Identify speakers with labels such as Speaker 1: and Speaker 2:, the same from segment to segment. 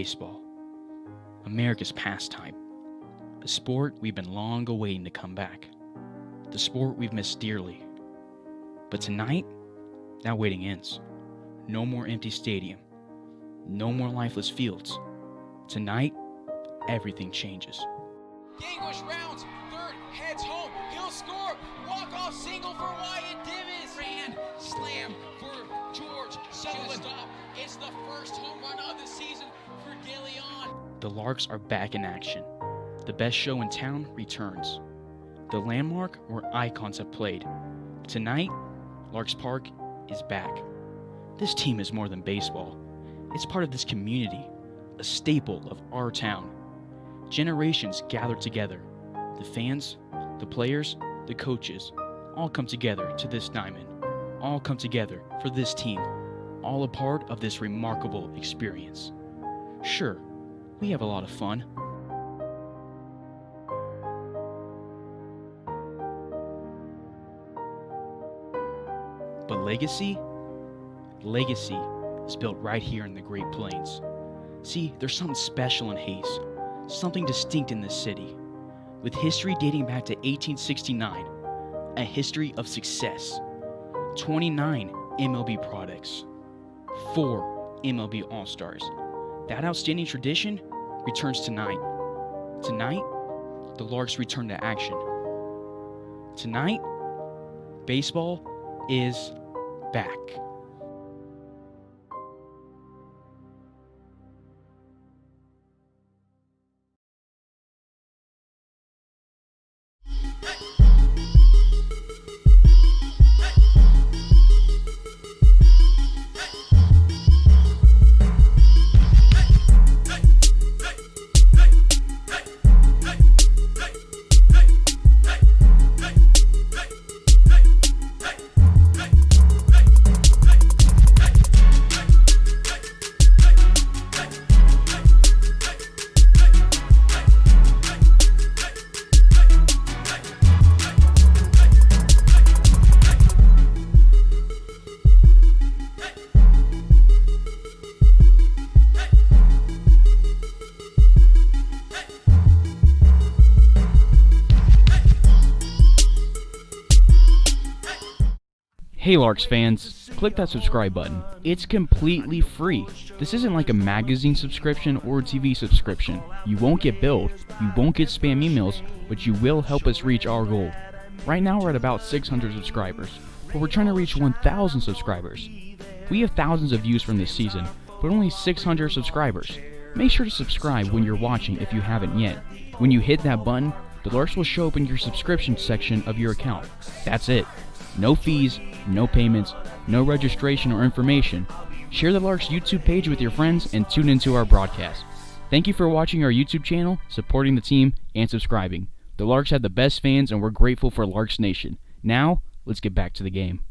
Speaker 1: baseball, America's pastime, a sport we've been long awaiting to come back, the sport we've missed dearly. But tonight, that waiting ends. No more empty stadium, no more lifeless fields. Tonight, everything changes.
Speaker 2: English rounds, third, heads home, he'll score, walk-off single for Wyatt Divis. Grand slam for George Sutherland. It's the first home run of the season for De Leon.
Speaker 1: The Larks are back in action. The best show in town returns. The landmark where icons have played. Tonight, Larks Park is back. This team is more than baseball. It's part of this community, a staple of our town. Generations gather together. The fans, the players, the coaches, all come together to this diamond. All come together for this team. All a part of this remarkable experience. Sure, we have a lot of fun. But legacy is built right here in the Great Plains. See, there's something special in Hayes, something distinct in this city. With history dating back to 1869, a history of success, 29 MLB products, 4 MLB All-Stars. That outstanding tradition returns tonight. Tonight, the Larks return to action. Tonight, baseball is back. Hey Larks fans, click that subscribe button. It's completely free. This isn't like a magazine subscription or a TV subscription. You won't get billed, you won't get spam emails, but you will help us reach our goal. Right now we're at about 600 subscribers, but we're trying to reach 1,000 subscribers. We have thousands of views from this season, but only 600 subscribers. Make sure to subscribe when you're watching if you haven't yet. When you hit that button, the Larks will show up in your subscription section of your account. That's it. No fees, no payments, no registration or information. Share the Larks YouTube page with your friends and tune into our broadcast. Thank you for watching our YouTube channel, supporting the team, and subscribing. The Larks have the best fans and we're grateful for Larks Nation. Now, let's get back to the game.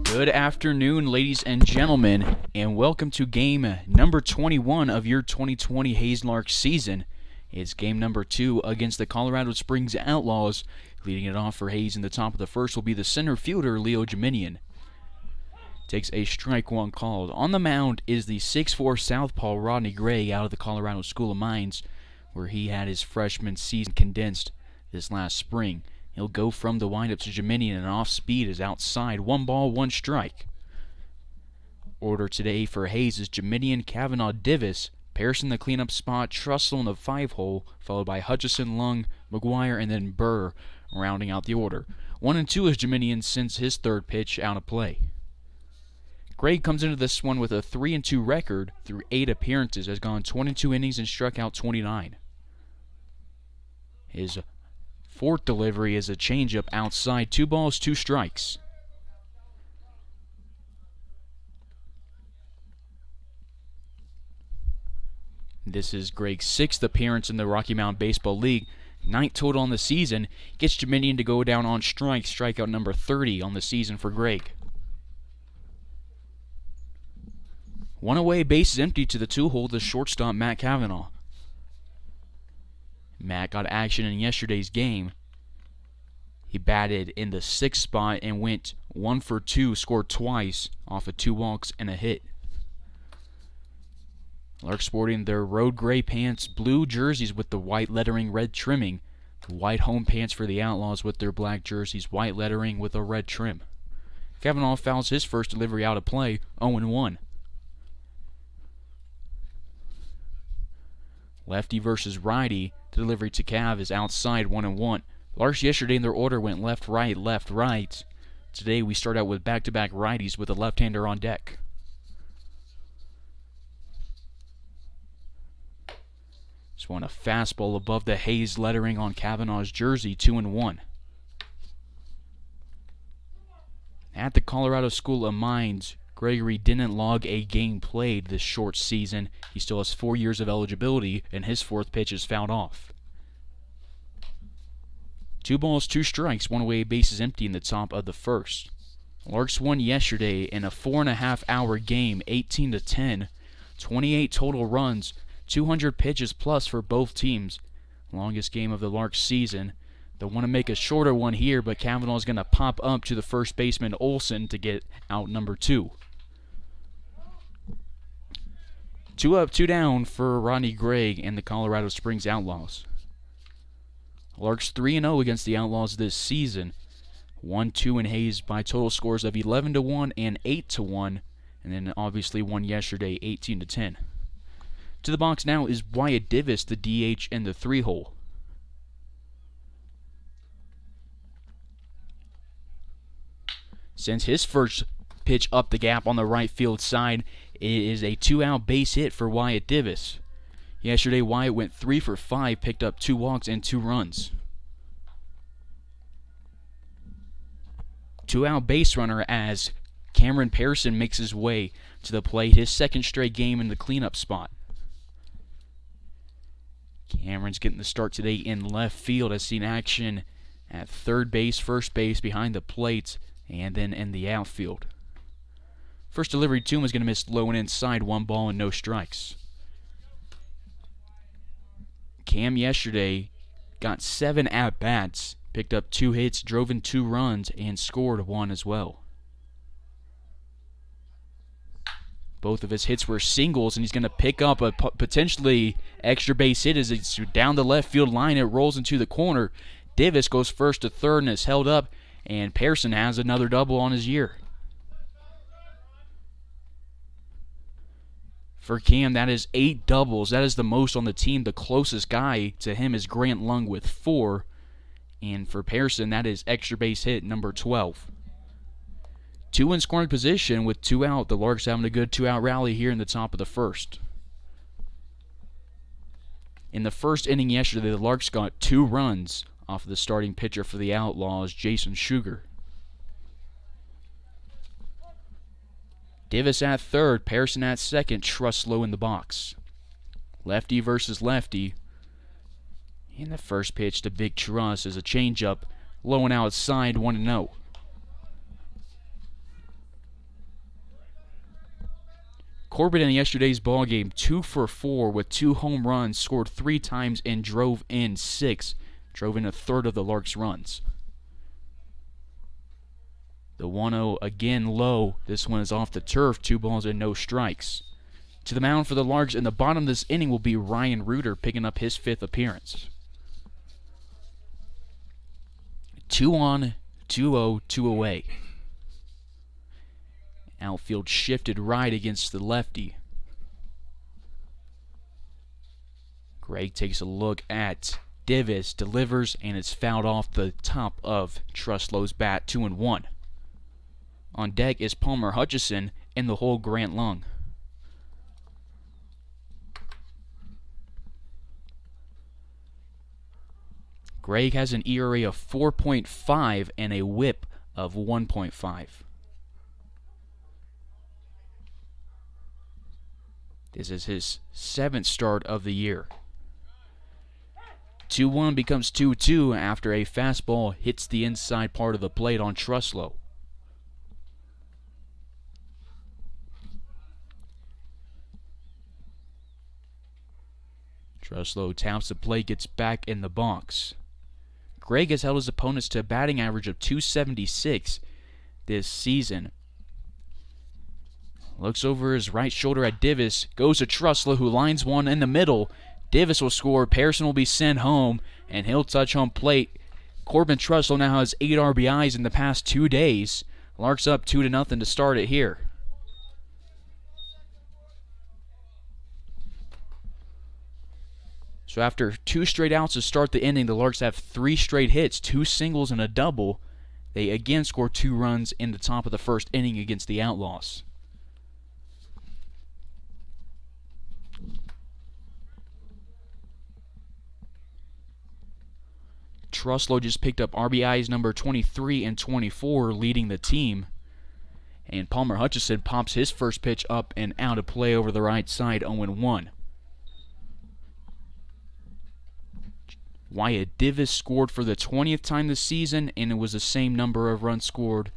Speaker 1: Good afternoon, ladies and gentlemen, and welcome to game number 21 of your 2020 Hayes Larks season. It's game number 2 against the Colorado Springs Outlaws. Leading it off for Hayes in the top of the first will be the center fielder, Leo Jeminian. Takes a strike one called. On the mound is the 6'4 southpaw Rodney Gray out of the Colorado School of Mines, where he had his freshman season condensed this last spring. He'll go from the windup to Jeminian, and off speed is outside. 1 ball, 1 strike. Order today for Hayes is Jeminian, Kavanaugh, Divis, Pearson the cleanup spot, Trussell in the 5-hole, followed by Hutchison, Lung, McGuire, and then Burr rounding out the order. 1 and 2 is Jeminian since his third pitch out of play. Gray comes into this one with a 3-2 record through 8 appearances, has gone 22 innings and struck out 29. His fourth delivery is a changeup outside. 2 balls, 2 strikes. This is Greg's 6th appearance in the Rocky Mountain Baseball League. 9th total on the season. Gets Jeminian to go down on strikes. Strikeout number 30 on the season for Greg. 1 away, bases empty to the 2-hole, the shortstop Matt Kavanaugh. Matt got action in yesterday's game. He batted in the 6th spot and went 1 for 2, scored twice off of 2 walks and a hit. Larks sporting their road gray pants, blue jerseys with the white lettering, red trimming. The white home pants for the Outlaws with their black jerseys, white lettering with a red trim. Kavanaugh fouls his first delivery out of play, 0-1. Lefty versus righty. The delivery to Cav is outside, 1-1. Larks yesterday in their order went left, right, left, right. Today we start out with back-to-back righties with a left-hander on deck. Just want a fastball above the Hayes lettering on Kavanaugh's jersey, 2-1. At the Colorado School of Mines, Gregory didn't log a game played this short season. He still has 4 years of eligibility, and his 4th pitch is fouled off. 2 balls, 2 strikes, 1 away, bases empty in the top of the first. Larks won yesterday in a 4.5-hour game, 18-10, 28 total runs, 200 pitches plus for both teams. Longest game of the Larks season. They'll want to make a shorter one here, but Kavanaugh's going to pop up to the first baseman Olsen to get out number 2. 2 up, 2 down for Rodney Gray and the Colorado Springs Outlaws. Larks 3-0 against the Outlaws this season. 1-2 in Hayes by total scores of 11-1 and 8-1, and then obviously won yesterday 18-10. To the box now is Wyatt Divis, the DH in the 3-hole. Sends his first pitch up the gap on the right field side. It is a 2-out base hit for Wyatt Divis. Yesterday, Wyatt went 3 for 5, picked up 2 walks and 2 runs. 2-out base runner as Cameron Pearson makes his way to the plate, his second straight game in the cleanup spot. Cameron's getting the start today in left field. Has seen action at third base, first base, behind the plate, and then in the outfield. First delivery to him is going to miss low and inside, 1 ball and no strikes. Cam yesterday got 7 at-bats, picked up 2 hits, drove in 2 runs, and scored 1 as well. Both of his hits were singles, and he's going to pick up a potentially extra base hit as it's down the left field line. It rolls into the corner. Divis goes first to third and is held up, and Pearson has another double on his year. For Cam, that is 8 doubles. That is the most on the team. The closest guy to him is Grant Lung with 4. And for Pearson, that is extra base hit number 12. 2 in scoring position with 2 out. The Larks having a good 2-out rally here in the top of the first. In the first inning yesterday, the Larks got 2 runs off of the starting pitcher for the Outlaws, Jason Sugar. Divis at third, Pearson at second, Truslow in the box. Lefty versus lefty. And the first pitch to Big Truss is a changeup, low and outside, 1-0. Corbett in yesterday's ballgame, 2 for 4 with 2 home runs, scored 3 times and drove in 6. Drove in a third of the Larks' runs. The 1-0 again low. This one is off the turf, 2 balls and no strikes. To the mound for the Larks in the bottom of this inning will be Ryan Reuter, picking up his 5th appearance. 2 on, 2-0, 2 away. Outfield shifted right against the lefty. Gregg takes a look at Divis, delivers, and it's fouled off the top of Truslow's bat, 2-1. On deck is Palmer Hutchison and the whole Grant Lung. Gregg has an ERA of 4.5 and a whip of 1.5. This is his 7th start of the year. 2-1 becomes 2-2 after a fastball hits the inside part of the plate on Truslow. Truslow taps the plate, gets back in the box. Gregg has held his opponents to a batting average of .276 this season. Looks over his right shoulder at Divis, goes to Truslow, who lines one in the middle. Divis will score, Pearson will be sent home, and he'll touch home plate. Corbin Truslow now has 8 RBIs in the past 2 days. Larks up 2-0 to start it here. So after 2 straight outs to start the inning, the Larks have 3 straight hits, 2 singles and a double. They again score 2 runs in the top of the first inning against the Outlaws. Truslow just picked up RBIs number 23 and 24, leading the team. And Palmer Hutchison pops his first pitch up and out of play over the right side, 0-1. Wyatt Divis scored for the 20th time this season, and it was the same number of runs scored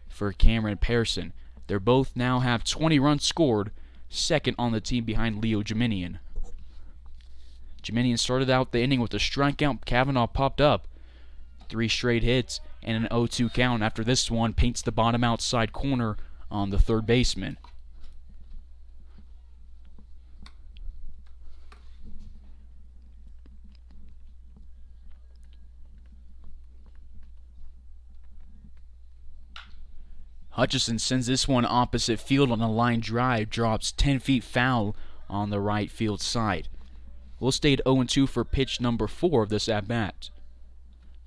Speaker 1: for Cameron Pearson. They both now have 20 runs scored, second on the team behind Leo Jeminian. Jeminian started out the inning with a strikeout. Kavanaugh popped up. 3 straight hits and an 0-2 count after this one paints the bottom outside corner on the third baseman. Hutchison sends this one opposite field on a line drive, drops 10 feet foul on the right field side. We'll stay at 0-2 for pitch number 4 of this at-bat.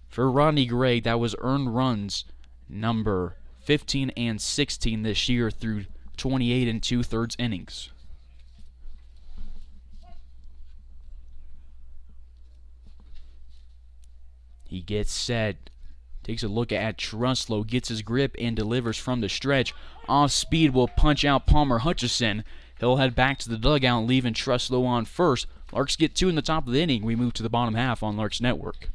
Speaker 1: For Rodney Gregg, that was earned runs number 15 and 16 this year through 28 2/3 innings. He gets set Takes a look at Truslow, gets his grip and delivers from the stretch. Off speed will punch out Palmer Hutchison. He'll head back to the dugout, leaving Truslow on first. Larks get 2 in the top of the inning. We move to the bottom half on Larks Network.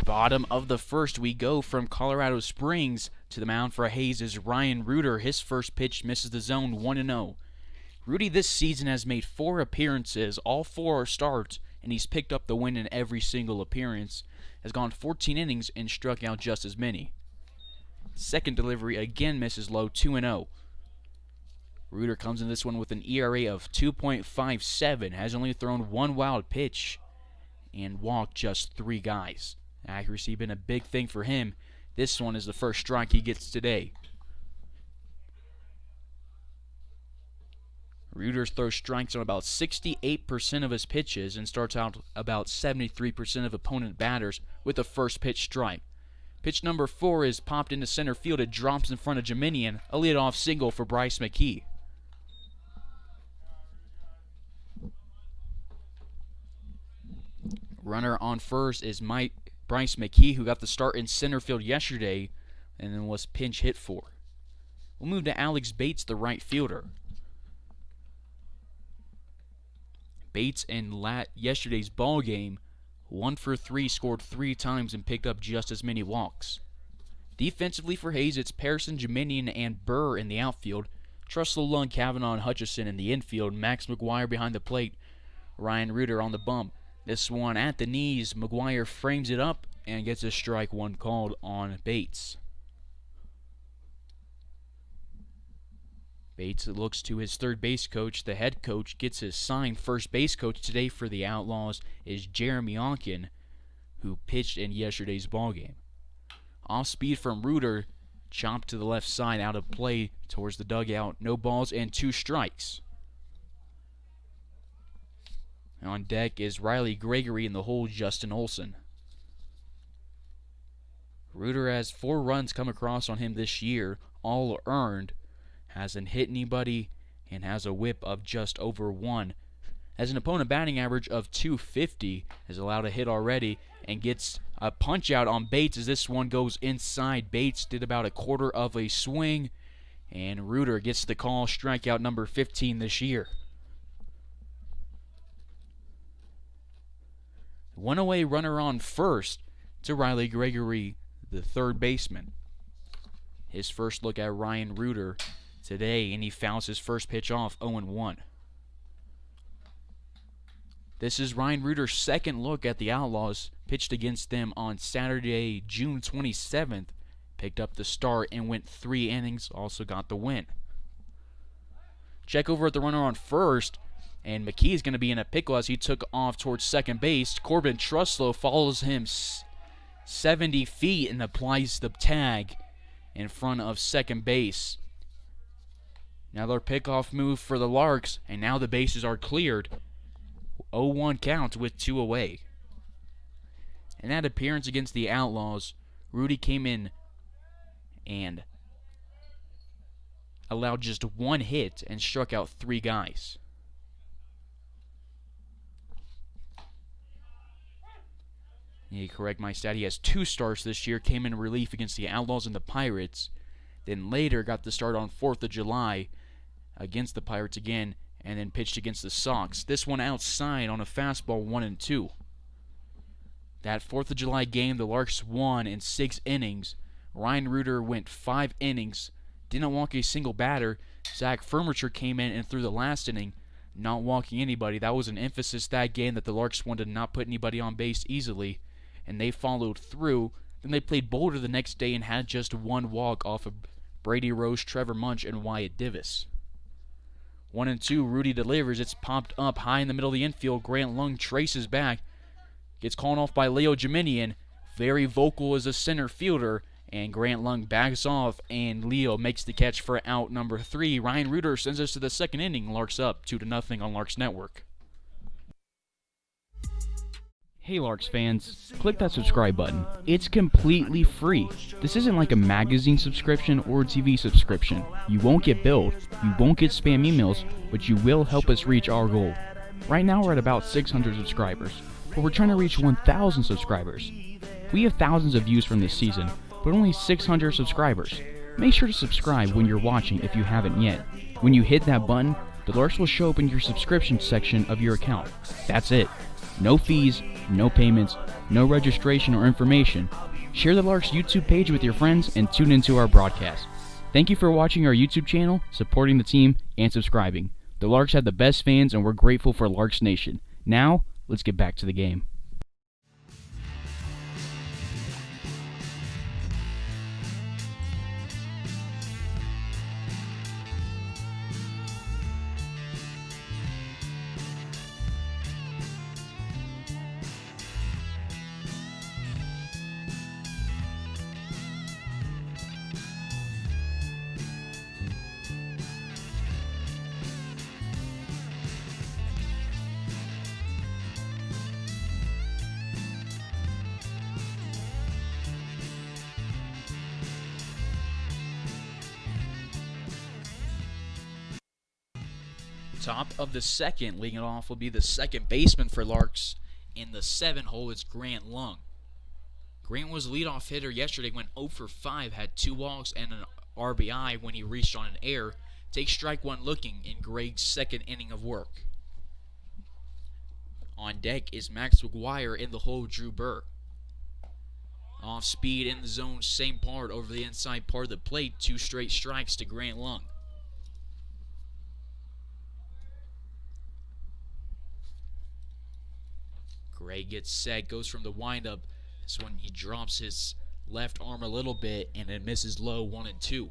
Speaker 1: Bottom of the first, we go from Colorado Springs to the mound for Hayes is Ryan Reuter. His first pitch misses the zone, 1-0. Rudy this season has made 4 appearances, all 4 are starts, and he's picked up the win in every single appearance. Has gone 14 innings and struck out just as many. Second delivery again misses low, 2-0. Reuter comes in this one with an ERA of 2.57, has only thrown 1 wild pitch and walked just 3 guys. Accuracy been a big thing for him. This one is the first strike he gets today. Reuter throws strikes on about 68% of his pitches and starts out about 73% of opponent batters with a first pitch strike. Pitch number 4 is popped into center field. It drops in front of Jeminian, a leadoff single for Bryce McKee. Runner on first is Bryce McKee, who got the start in center field yesterday and then was pinch hit for. We'll move to Alex Bates, the right fielder. Bates in yesterday's ball game, 1 for 3, scored 3 times and picked up just as many walks. Defensively for Hayes, it's Pearson, Jeminian, and Burr in the outfield. Truslow, Lund, Kavanaugh, and Hutchison in the infield. Max McGuire behind the plate. Ryan Reuter on the bump. This one at the knees, McGuire frames it up and gets a strike 1 called on Bates. Bates looks to his third base coach. The head coach gets his signed first base coach today for the Outlaws is Jeremy Onken, who pitched in yesterday's ballgame. Off speed from Reuter, chopped to the left side, out of play towards the dugout. No balls and 2 strikes. On deck is Riley Gregory in the hole, Justin Olson. Reuter has 4 runs come across on him this year, all earned. Hasn't hit anybody and has a whip of just over 1. Has an opponent batting average of 250, has allowed a hit already, and gets a punch out on Bates as this one goes inside. Bates did about a quarter of a swing, and Reuter gets the call, strikeout number 15 this year. One away runner on first to Riley Gregory, the third baseman. His first look at Ryan Reuter today, and he fouls his first pitch off 0-1. This is Ryan Reuter's second look at the Outlaws, pitched against them on Saturday, June 27th. Picked up the start and went 3 innings, also got the win. Check over at the runner on first, and McKee is going to be in a pickle as he took off towards second base. Corbin Truslow follows him 70 feet and applies the tag in front of second base. Now their pickoff move for the Larks, and now the bases are cleared. 0-1 count with 2 away. In that appearance against the Outlaws, Rudy came in and allowed just 1 hit and struck out 3 guys. Yeah, correct my stat. He has 2 starts this year, came in relief against the Outlaws and the Pirates, then later got the start on 4th of July against the Pirates again, and then pitched against the Sox. This one outside on a fastball 1-2. That 4th of July game, the Larks won in 6 innings. Ryan Reuter went 5 innings, didn't walk a single batter. Zach Furniture came in and threw the last inning, not walking anybody. That was an emphasis that game that the Larks wanted to not put anybody on base easily, and they followed through. Then they played Boulder the next day and had just 1 walk off of Brady Rose, Trevor Munch, and Wyatt Divis. 1-2, Rudy delivers. It's popped up high in the middle of the infield. Grant Lung traces back. Gets called off by Leo Jeminian. Very vocal as a center fielder. And Grant Lung backs off, and Leo makes the catch for out number 3. Ryan Reuter sends us to the second inning. Larks up 2-0 on Larks Network. Hey Larks fans, click that subscribe button. It's completely free. This isn't like a magazine subscription or a TV subscription. You won't get billed, you won't get spam emails, but you will help us reach our goal. Right now we're at about 600 subscribers, but we're trying to reach 1,000 subscribers. We have thousands of views from this season, but only 600 subscribers. Make sure to subscribe when you're watching if you haven't yet. When you hit that button, the Larks will show up in your subscription section of your account. That's it. No fees, no payments, no registration or information. Share the Larks YouTube page with your friends and tune into our broadcast. Thank you for watching our YouTube channel, supporting the team, and subscribing. The Larks have the best fans, and we're grateful for Larks Nation. Now, let's get back to the game. Top of the second, leading it off will be the second baseman for Larks. In the 7 hole, it's Grant Lung. Grant was leadoff hitter yesterday, went 0 for 5, had 2 walks and an RBI when he reached on an error. Takes strike 1 looking in Greg's second inning of work. On deck is Max McGuire. In the hole, Drew Burr. Off speed in the zone, same part over the inside part of the plate. 2 straight strikes to Grant Lung. Gray gets set, goes from the windup. This one he drops his left arm a little bit and it misses low 1-2.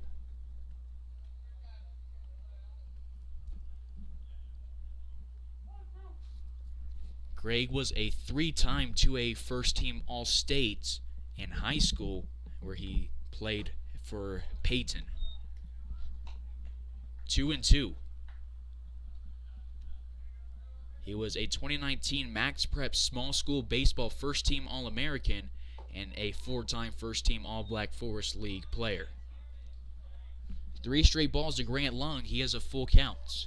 Speaker 1: Gregg was a 3-time 2A first-team All-State in high school, where he played for Peyton. 2-2. He was a 2019 Max Prep Small School Baseball First-Team All-American and a 4-time First-Team All-Black Forest League player. 3 straight balls to Grant Lung. He has a full count.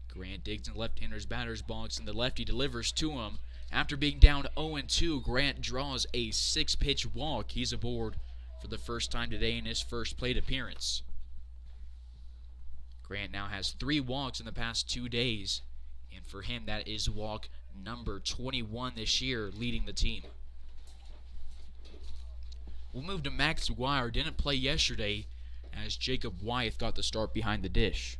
Speaker 1: Grant digs in the left-hander's batter's box, and the lefty delivers to him. After being down 0-2, Grant draws a 6-pitch walk. He's aboard for the first time today in his first plate appearance. Grant now has 3 walks in the past 2 days
Speaker 3: And for him, that is walk number 21 this year, leading the team. We'll move to Max McGuire. Didn't play yesterday as Jacob Wyeth got the start behind the dish.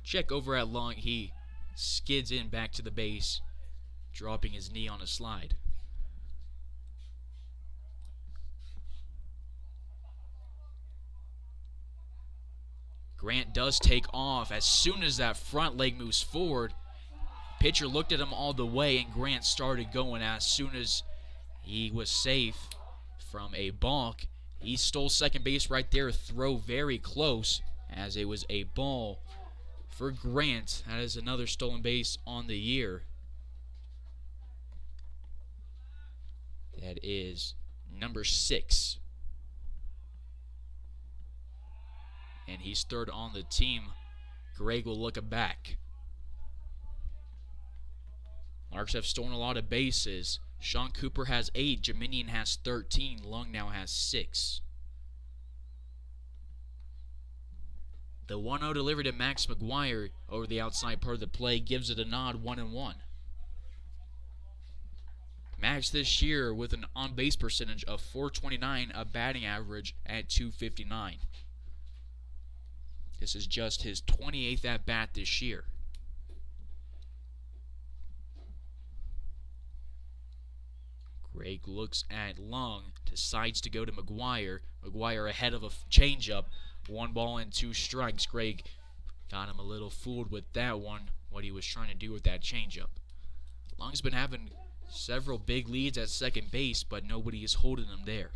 Speaker 3: Check over at long. He skids in back to the base, dropping his knee on a slide. Grant does take off. As soon as that front leg moves forward, pitcher looked at him all the way, and Grant started going. As soon as he was safe from a balk, he stole second base right there. Throw very close, as it was a ball for Grant. That is another stolen base on the year. That is number 6. And he's third on the team. Greg will look back. Larks have stolen a lot of bases. Sean Cooper has 8. Jominian has 13. Lung now has 6. The 1-0 delivery to Max McGuire over the outside part of the play gives it a nod, 1-1. Max this year with an on-base percentage of .429, a batting average at .259. This is just his 28th at-bat this year. Greg looks at Lung, decides to go to McGuire. McGuire ahead of a changeup. 1 ball and 2 strikes. Greg got him a little fooled with that one, what he was trying to do with that changeup. Lung's been having several big leads at second base, but nobody is holding him there.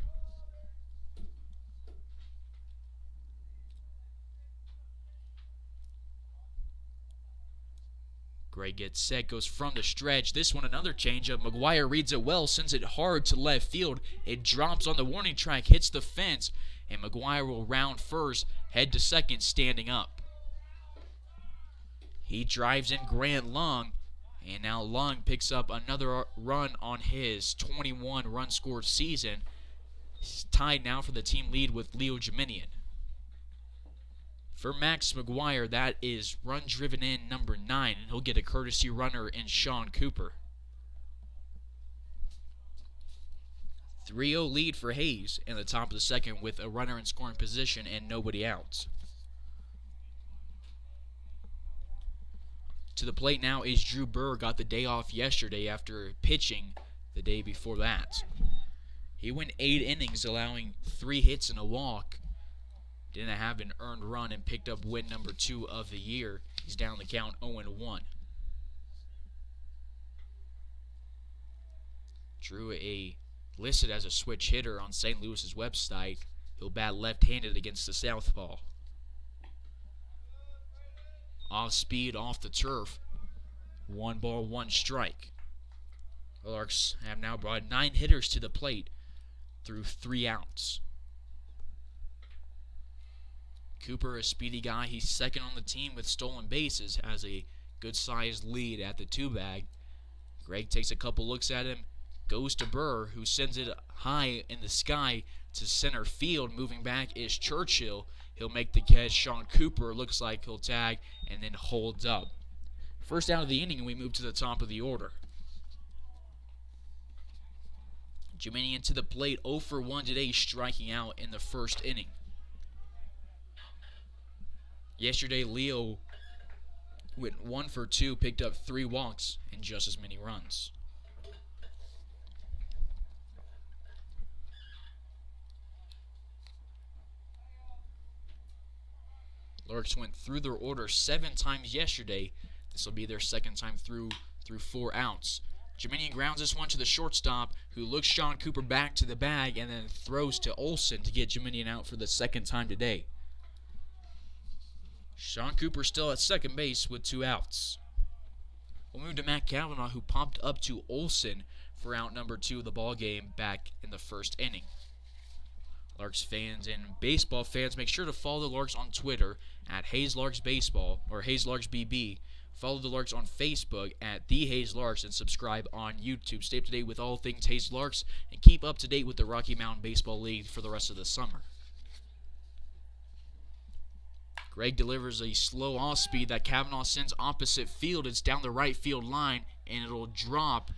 Speaker 3: Greg gets set, goes from the stretch. This one, another changeup. McGuire reads it well, sends it hard to left field. It drops on the warning track, hits the fence, and McGuire will round first, head to second, standing up. He drives in Grant Lung, and now Lung picks up another run on his 21 run scored season. He's tied now for the team lead with Leo Jominian. For Max McGuire, that is run driven in number 9, and he'll get a courtesy runner in Sean Cooper. 3-0 lead for Hayes in the top of the second with a runner in scoring position and nobody out. To the plate now is Drew Burr. Got the day off yesterday after pitching the day before that. He went 8 innings, allowing 3 hits and a walk. Didn't have an earned run and picked up win number 2 of the year. He's down the count 0-1. Drew listed as a switch hitter on St. Louis's website. He'll bat left-handed against the southpaw. Off speed, off the turf. 1 ball, 1 strike. The Larks have now brought 9 hitters to the plate through 3 outs. Cooper, a speedy guy. He's second on the team with stolen bases, has a good-sized lead at the 2-bag. Greg takes a couple looks at him, goes to Burr, who sends it high in the sky to center field. Moving back is Churchill. He'll make the catch. Sean Cooper looks like he'll tag and then holds up. First out of the inning, and we move to the top of the order. Jominian to the plate, 0 for 1 today, striking out in the first inning. Yesterday, Leo went 1 for 2, picked up 3 walks and just as many runs. Larks went through their order 7 times yesterday. This will be their second time through 4 outs. Jominian grounds this one to the shortstop, who looks Sean Cooper back to the bag and then throws to Olsen to get Jominian out for the second time today. Sean Cooper still at second base with 2 outs. We'll move to Matt Kavanaugh, who popped up to Olsen for out number 2 of the ball game back in the first inning. Larks fans and baseball fans, make sure to follow the Larks on Twitter at Hayes Larks Baseball or Hayes Larks BB. Follow the Larks on Facebook at The Hayes Larks and subscribe on YouTube. Stay up to date with all things Hayes Larks and keep up to date with the Rocky Mountain Baseball League for the rest of the summer. Gregg delivers a slow off speed that Kavanaugh sends opposite field. It's down the right field line, and it'll drop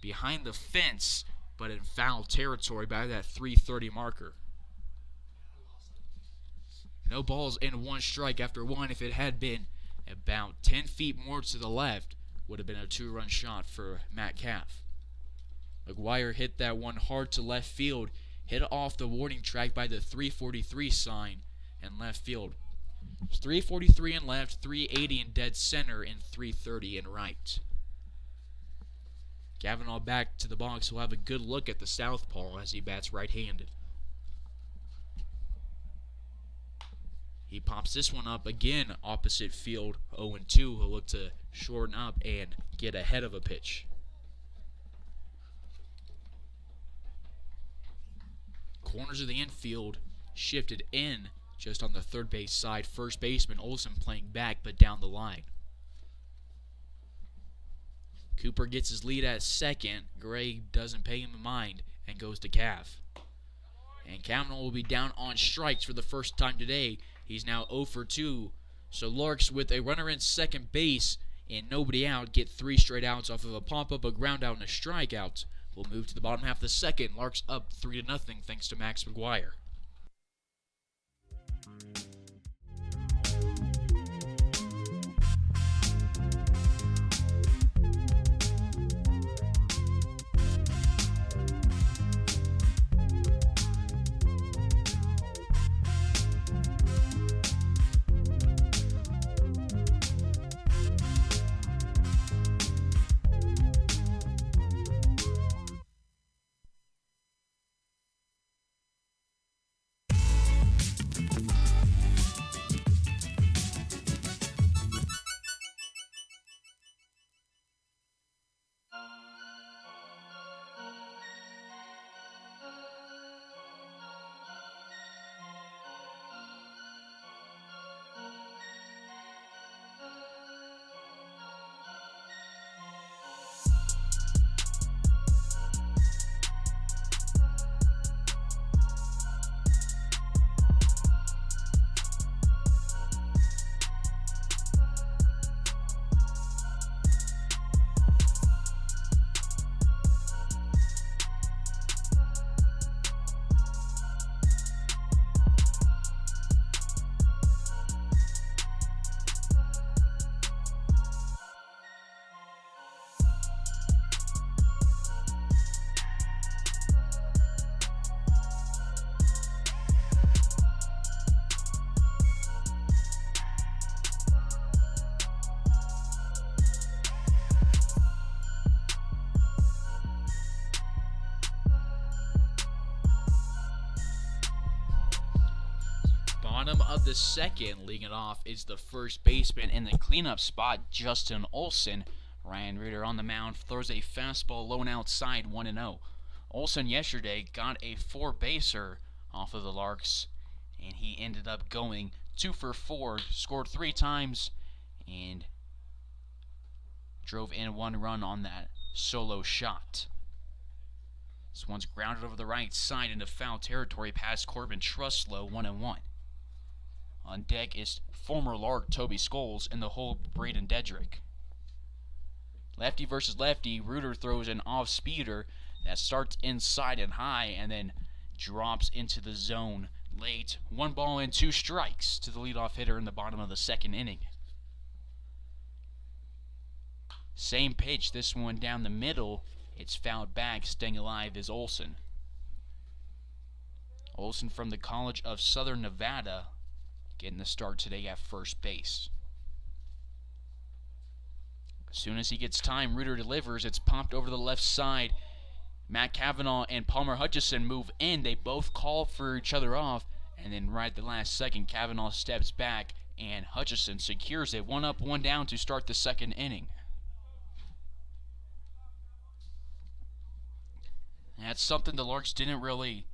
Speaker 3: behind the fence, but in foul territory by that 3:30 marker. No balls and one strike after one. If it had been about 10 feet more to the left, would have been a 2-run shot for Matt Cav. McGuire hit that one hard to left field, hit off the warning track by the 343 sign in left field. It's 343 in left, 380 in dead center, and 330 in right. Kavanaugh back to the box will have a good look at the southpaw as he bats right-handed. He pops this one up again opposite field, 0-2. He'll look to shorten up and get ahead of a pitch. Corners of the infield shifted in just on the third base side. First baseman Olsen playing back but down the line. Cooper gets his lead at second. Gregg doesn't pay him a mind and goes to Cav. And Kavanaugh will be down on strikes for the first time today. He's now 0 for 2. So Larks, with a runner in second base and nobody out, get 3 straight outs off of a pop-up, a ground out, and a strikeout. We'll move to the bottom half of the second. Larks up 3-0 thanks to Max McGuire. Bottom of the second, leading it off is the first baseman in the cleanup spot, Justin Olsen. Ryan Ritter on the mound throws a fastball low and outside, 1-0. Olsen yesterday got a 4-baser off of the Larks, and he ended up going 2 for 4, scored 3 times, and drove in 1 run on that solo shot. This one's grounded over the right side into foul territory past Corbin Truslow, 1-1. On deck is former Lark Toby Scholes in the hole Braden Dedrick. Lefty versus lefty, Reuter throws an off-speeder that starts inside and high and then drops into the zone late. 1 ball and 2 strikes to the leadoff hitter in the bottom of the second inning. Same pitch, this one down the middle. It's fouled back, staying alive is Olsen. Olsen from the College of Southern Nevada getting the start today at first base. As soon as he gets time, Reuter delivers. It's popped over the left side. Matt Kavanaugh and Palmer Hutchison move in. They both call for each other off. And then right at the last second, Kavanaugh steps back and Hutchison secures it. 1 up, 1 down to start the second inning. That's something the Larks didn't really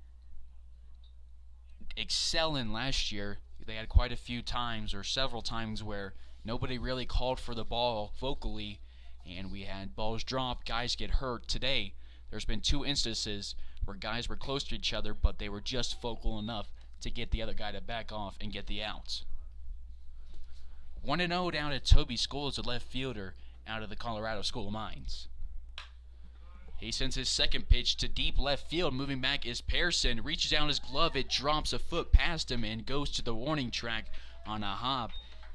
Speaker 3: excel in last year. They had quite a few times, or several times, where nobody really called for the ball vocally, and we had balls drop, guys get hurt. Today, there's been 2 instances where guys were close to each other, but they were just vocal enough to get the other guy to back off and get the outs. 1-0 down to Toby Scholes, the left fielder out of the Colorado School of Mines. He sends his second pitch to deep left field. Moving back is Pearson. Reaches down his glove. It drops a foot past him and goes to the warning track on a hop.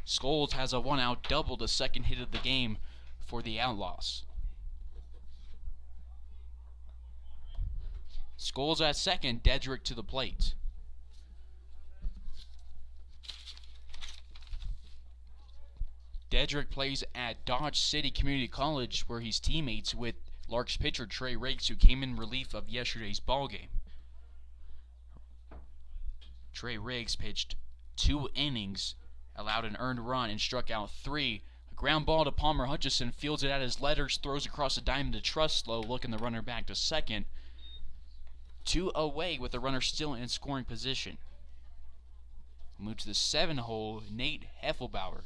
Speaker 3: Scholes has a 1-out double, the second hit of the game for the Outlaws. Scholes at second, Dedrick to the plate. Dedrick plays at Dodge City Community College, where he's teammates with Larks pitcher Trey Riggs, who came in relief of yesterday's ballgame. Trey Riggs pitched 2 innings, allowed an earned run, and struck out 3. A ground ball to Palmer Hutchison, fields it at his letters, throws across the diamond to Truslow, looking the runner back to second. 2 away with the runner still in scoring position. Move to the 7-hole, Nate Heffelbauer.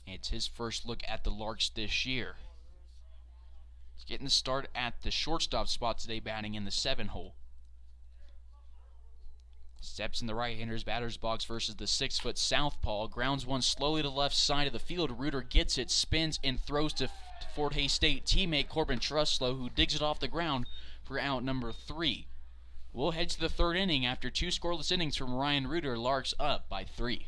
Speaker 3: It's his first look at the Larks this year. He's getting the start at the shortstop spot today, batting in the 7-hole. Steps in the right-hander's batter's box versus the 6-foot southpaw. Grounds one slowly to the left side of the field. Reuter gets it, spins, and throws to Fort Hays State teammate Corbin Truslow, who digs it off the ground for out number 3. We'll head to the 3rd inning after 2 scoreless innings from Ryan Reuter. Larks up by 3.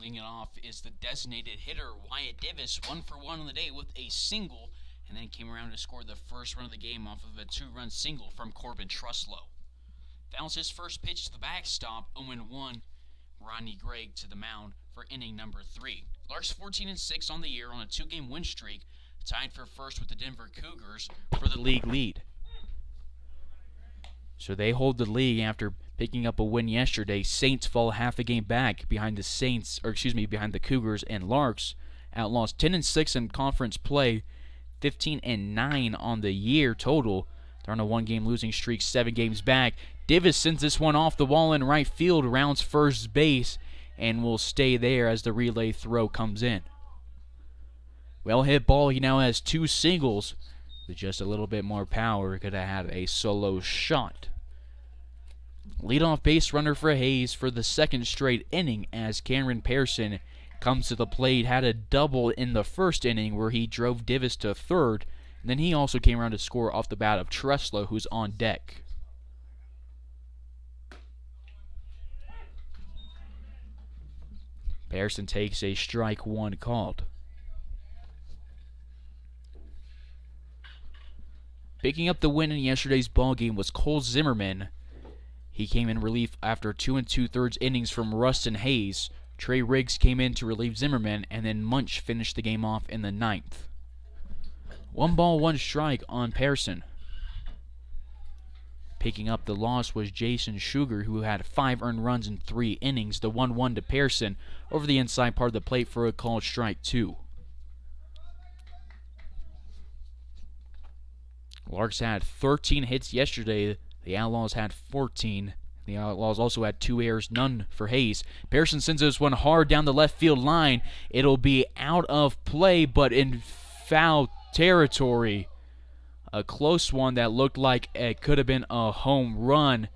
Speaker 3: Leading it off is the designated hitter, Wyatt Davis, 1 for 1 on the day with a single, and then came around to score the first run of the game off of a 2-run single from Corbin Truslow. That was his first pitch to the backstop, 0-1, Rodney Gregg to the mound for inning number 3. Larks 14-6 on the year on a 2-game win streak, tied for first with the Denver Cougars for the league lead. So they hold the league after picking up a win yesterday. Saints fall half a game back behind the Cougars and Larks. Outlaws 10-6 in conference play, 15-9 on the year total. They're on a 1-game losing streak, 7 games back. Davis sends this one off the wall in right field, rounds first base, and will stay there as the relay throw comes in. Well hit ball. He now has 2 singles. With just a little bit more power, could have had a solo shot. Leadoff base runner for Hayes for the second straight inning as Cameron Pearson comes to the plate. Had a double in the first inning where he drove Davis to third
Speaker 1: And then he also came around to score off the bat of Treslow, who's on deck. Pearson takes a strike one called. Picking up the win in yesterday's ballgame was Cole Zimmerman. He came in relief after 2 2/3 innings from Rustin Hayes. Trey Riggs came in to relieve Zimmerman, and then Munch finished the game off in the 9th. 1 ball, 1 strike on Pearson. Picking up the loss was Jason Sugar, who had 5 earned runs in 3 innings. The 1-1 to Pearson over the inside part of the plate for a called strike 2. Larks had 13 hits yesterday. The Outlaws had 14. The Outlaws also had 2 errors, none for Hayes. Pearson sends this one hard down the left field line. It'll be out of play, but in foul territory. A close one that looked like it could have been a home run.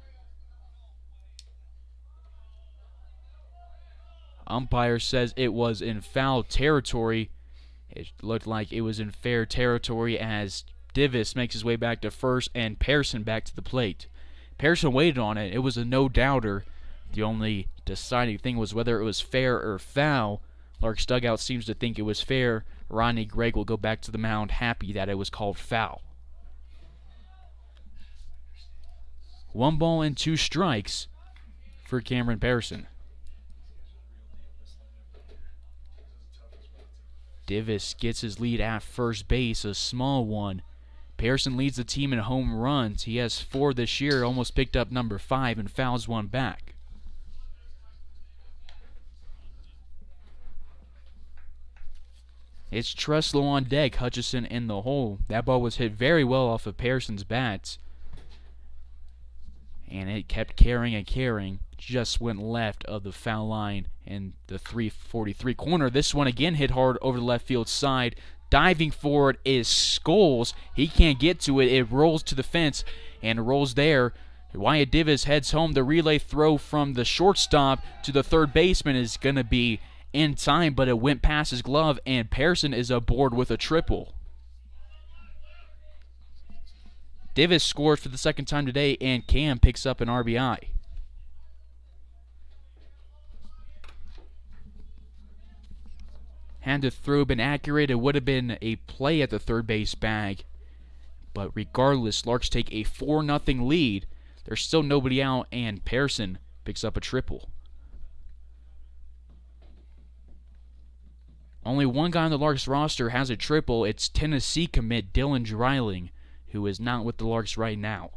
Speaker 1: Umpire says it was in foul territory. It looked like it was in fair territory as Divis makes his way back to first and Pearson back to the plate. Pearson waited on it. It was a no-doubter. The only deciding thing was whether it was fair or foul. Larks dugout seems to think it was fair. Ronnie Gregg will go back to the mound happy that it was called foul. 1 ball and 2 strikes for Cameron Pearson. Divis gets his lead at first base, a small one. Pearson leads the team in home runs. He has 4 this year, almost picked up number 5 and fouls 1 back. It's Treslow on deck, Hutchison in the hole. That ball was hit very well off of Pearson's bats. And it kept carrying and carrying. Just went left of the foul line in the 343 corner. This one again hit hard over the left field side. Diving for it is Scholes. He can't get to it. It rolls to the fence and rolls there. Wyatt Divis heads home. The relay throw from the shortstop to the third baseman is going to be in time, but it went past his glove, and Pearson is aboard with a triple. Divis scores for the second time today, and Cam picks up an RBI. Had the throw been accurate, it would have been a play at the third base bag. But regardless, Larks take a 4-0 lead. There's still nobody out, and Pearson picks up a triple. Only one guy on the Larks roster has a triple. It's Tennessee commit Dylan Dreiling, who is not with the Larks right now.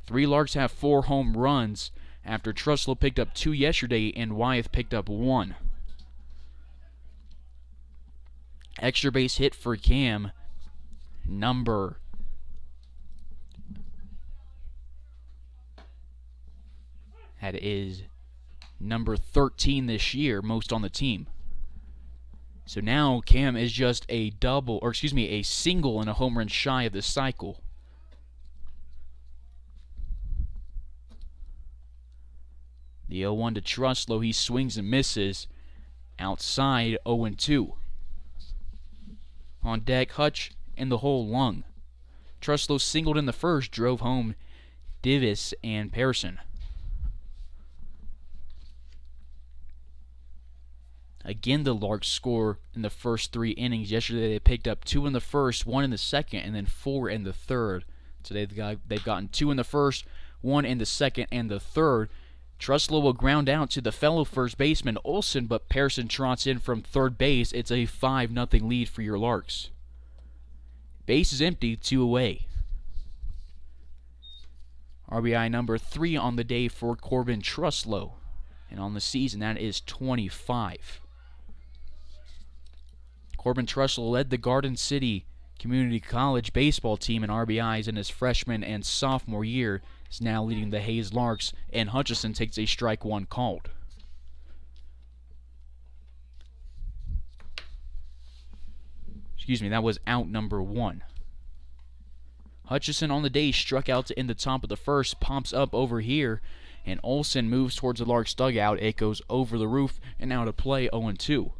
Speaker 1: Three Larks have 4 home runs after Treslow picked up 2 yesterday and Wyeth picked up 1. Extra base hit for Cam, number that is number 13 this year, most on the team. So now Cam is just a single and a home run shy of the cycle. The 0-1 to Treslow, he swings and misses. Outside, 0-2. On deck, Hutch in the hole, Lung. Treslow singled in the first, drove home Divis and Pearson. Again, the Larks score in the first 3 innings. Yesterday they picked up 2 in the first, 1 in the second, and then 4 in the third. Today they've gotten 2 in the first, 1 in the second, and the third. Treslow will ground out to the fellow first baseman Olsen, but Pearson trots in from third base. It's a 5-0 lead for your Larks. Base is empty, 2 away. RBI number 3 on the day for Corbin Treslow. And on the season, that is 25. Corbin Treslow led the Garden City Community College baseball team in RBIs in his freshman and sophomore year. Is now leading the Hayes Larks, and Hutchison takes a strike 1 called. That was out number 1. Hutchison on the day struck out in the top of the first, pumps up over here, and Olsen moves towards the Larks dugout. It goes over the roof and out of play, 0-2.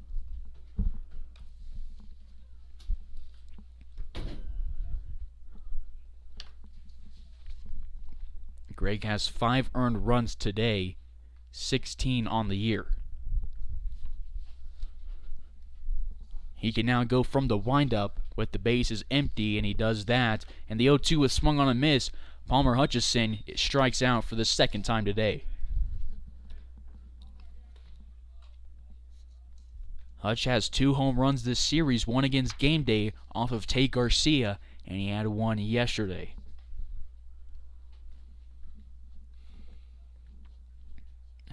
Speaker 1: Greg has 5 earned runs today, 16 on the year. He can now go from the windup with the bases empty, and he does that. And the 0-2 is swung on a miss. Palmer Hutchison strikes out for the second time today. Hutch has 2 home runs this series, one against Game Day off of Tate Garcia, and he had one yesterday.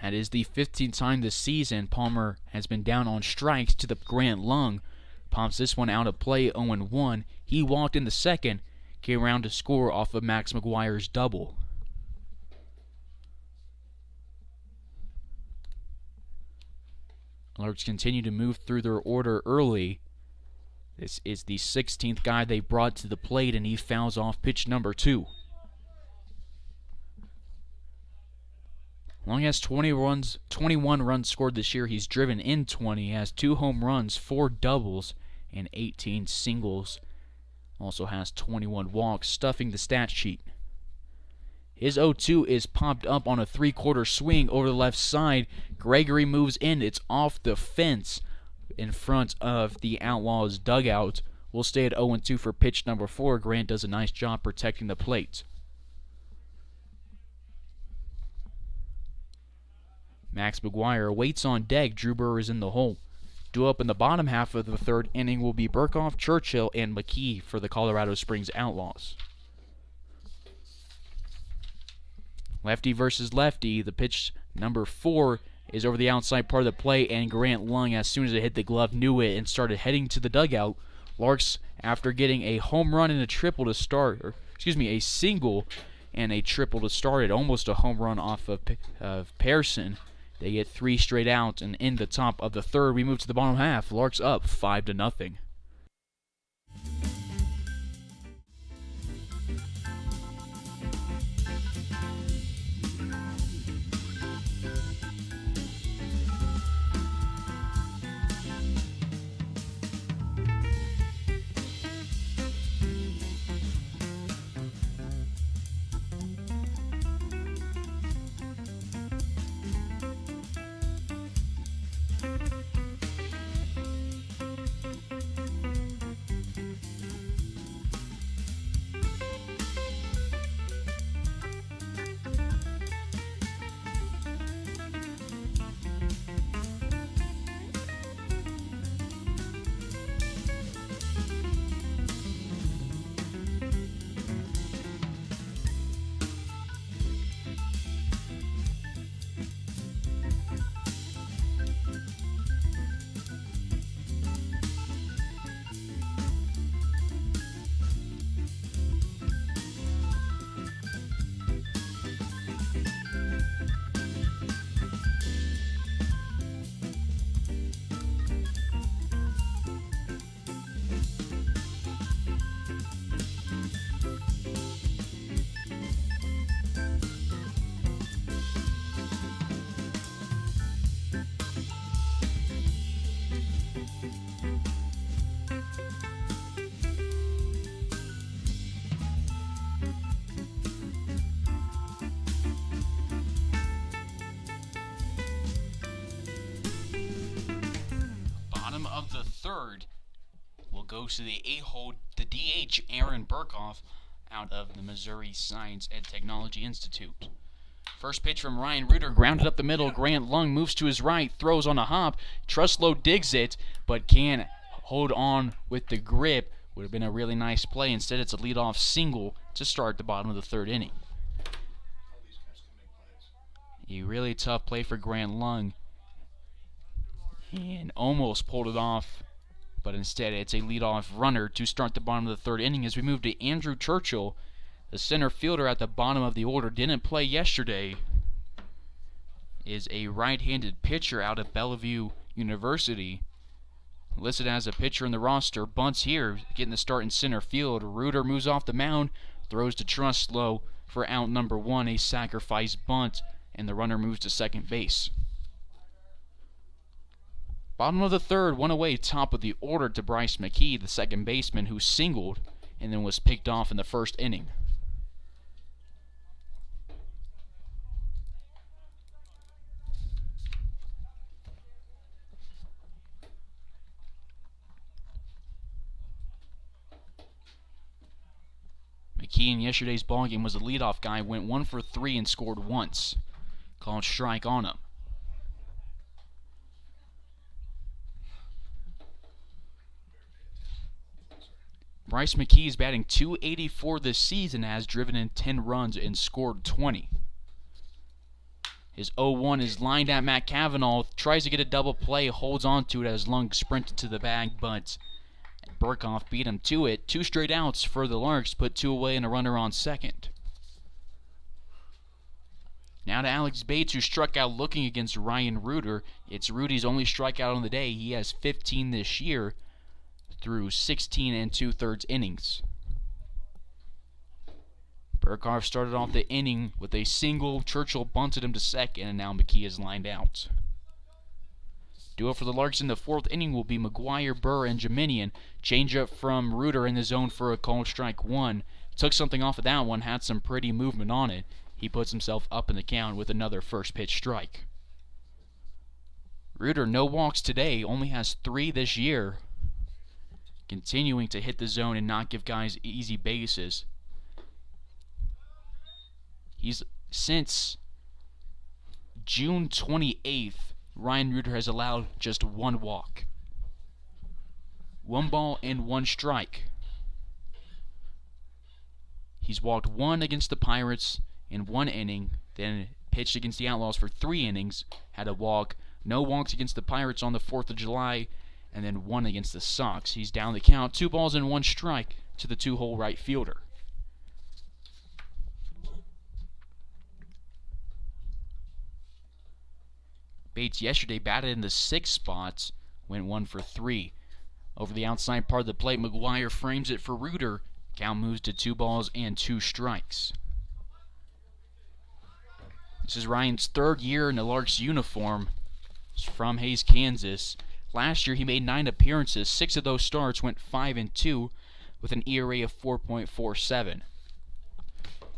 Speaker 1: That is the 15th time this season Palmer has been down on strikes to the Grant Lung. Pops this one out of play, 0-1. He walked in the second, came around to score off of Max McGuire's double. Larks continue to move through their order early. This is the 16th guy they brought to the plate, and he fouls off pitch number 2. Long has 21 runs scored this year. He's driven in 20. He has 2 home runs, 4 doubles, and 18 singles. Also has 21 walks, stuffing the stat sheet. His 0-2 is popped up on a 3/4 swing over the left side. Gregory moves in. It's off the fence in front of the Outlaws dugout. We'll stay at 0-2 for pitch number 4. Grant does a nice job protecting the plate. Max McGuire waits on deck. Drew Burr is in the hole. Due up in the bottom half of the 3rd inning will be Burkhoff, Churchill, and McKee for the Colorado Springs Outlaws. Lefty versus lefty. The pitch number 4 is over the outside part of the plate, and Grant Lung, as soon as it hit the glove, knew it and started heading to the dugout. Larks, after getting a home run and a triple to start, a single and a triple to start it, almost a home run off of Pearson. They get 3 straight outs, and in the top of the 3rd, we move to the bottom half. Larks up 5-0. Of the 3rd will go to the A-hole, the DH, Aaron Burkhoff, out of the Missouri Science and Technology Institute. First pitch from Ryan Reuter, grounded up the middle. Grant Lung moves to his right, throws on a hop. Truslow digs it, but can't hold on with the grip. Would have been a really nice play. Instead, it's a leadoff single to start the bottom of the 3rd inning. A really tough play for Grant Lung, and almost pulled it off, but instead it's a leadoff runner to start the bottom of the 3rd inning as we move to Andrew Churchill, the center fielder at the bottom of the order. Didn't play yesterday. Is a right-handed pitcher out of Bellevue University. Listed as a pitcher in the roster. Bunts here, getting the start in center field. Reuter moves off the mound, throws to Truslow for out number 1, a sacrifice bunt, and the runner moves to second base. Bottom of the 3rd, 1 away, top of the order to Bryce McKee, the second baseman, who singled and then was picked off in the 1st inning.
Speaker 3: McKee in yesterday's ballgame was the leadoff guy, went 1 for 3 and scored once. Called strike on him. Bryce McKee is batting .284 this season, has driven in 10 runs and scored 20. His 0-1 is lined at Matt Cavanaugh, tries to get a double play, holds on to it as Lung sprinted to the bag, but Burkhoff beat him to it. 2 straight outs for the Larks, put 2 away and a runner on second. Now to Alex Bates, who struck out looking against Ryan Reuter. It's Rudy's only strikeout on the day. He has 15 this year through 16 2/3 innings. Burkhoff started off the inning with a single. Churchill bunted him to second, and now McKee is lined out. Duo for the Larks in the 4th inning will be McGuire, Burr, and Jeminian. Changeup from Reuter in the zone for a called strike 1. Took something off of that one, had some pretty movement on it. He puts himself up in the count with another first pitch strike. Reuter, no walks today, only has 3 this year. Continuing to hit the zone and not give guys easy bases. He's since June 28th, Ryan Reuter has allowed just 1 walk. 1 ball and 1 strike. He's walked 1 against the Pirates in 1 inning, then pitched against the Outlaws for 3 innings, had a walk, no walks against the Pirates on the 4th of July, and then 1 against the Sox. He's down the count, 2 balls and 1 strike to the 2-hole right fielder. Bates yesterday batted in the 6th spot, went 1 for 3. Over the outside part of the plate, McGuire frames it for Reuter. Count moves to 2 balls and 2 strikes. This is Ryan's 3rd year in the Larks uniform. He's from Hays, Kansas. Last year he made 9 appearances. 6 of those starts went 5-2 with an ERA of 4.47.